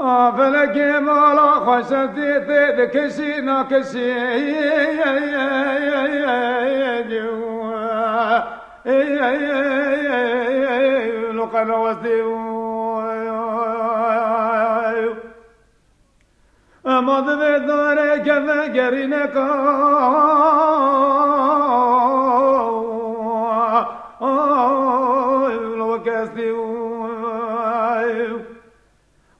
فلك مالا خشتي كشي ناكشي لقنا وسدي ما دبي داري كذا قرينك لو كاستي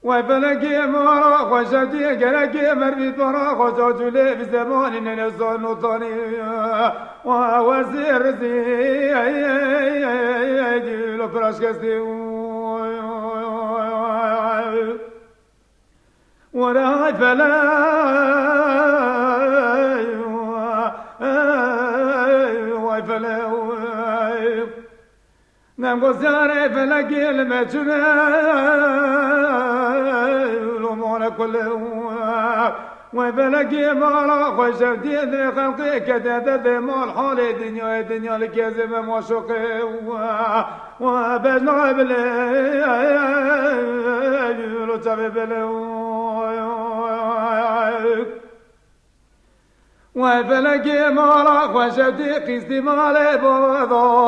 وفلكي مرا خشتي قلكي مربي مرا خشت لي في زمان ان الصون وطني ووزير زي لو فراش كاستي وراي فلا واي فلا نام قصاري فلكي المجنة لومونا كله وفلكي مالا خشبتي ذي خلقي كتاتة ذي مال حالي دنيا لكيزم موشوقي وبجنا بلي لطفي بلي وفلكي مالا خشبتي قيستي مالي بوضو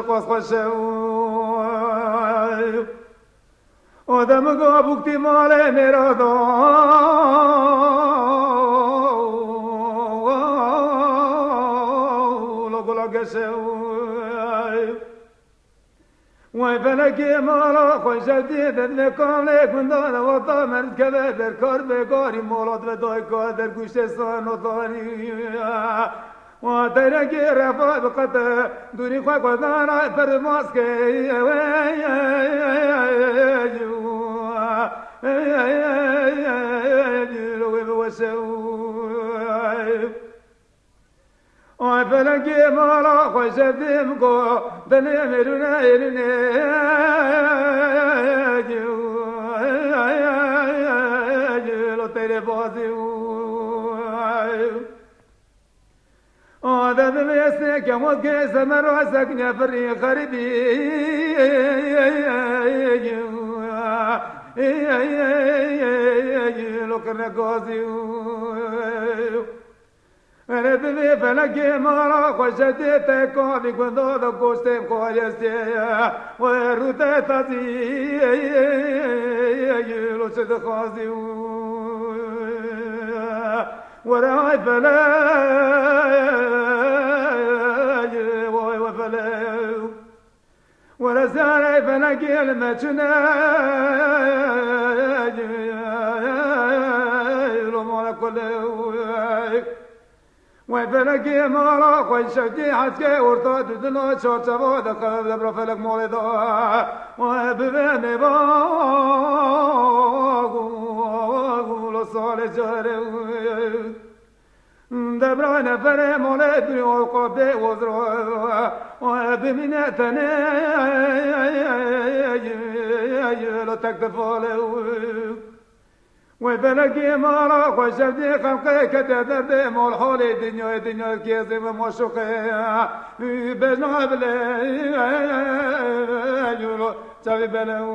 قص خشوا ودم قابوكتي مالي ميرادو لقلا قشوا وفلكي مالا خشتي ذنكم لكم دانا وطامن كذا بركار بكاري مولاد وداي كادر گوشت سان وطاني وتركي رفا بقطع دوني خوا قدانا فرماس كي وفلكي مالا خشتي مكو دني مرنا إلني لو تيري بازي هذا بمسك كموت كيس مرة سكنة فري خربي لو كنا قاضي أنا تبي فلكي مرة خشتي تكافي كنت هذا كوستي كويستي وروتي تزي لو شد خاضي وراي فلا ولا زاري فنقي المجنة لما كله وفلكي مالا خشتي حسكي ورطات دلو شوت شبو دخل دبر فلك مولدا وببني باغو لو صالح جاري دبران فري مولد وقبي وزرو وبمنتني لو تكتفالي وفلكي مالا خشتي خلقي كتاتة مول حولي دنيا كيزم موشوقي بجنا بلي تبي بلو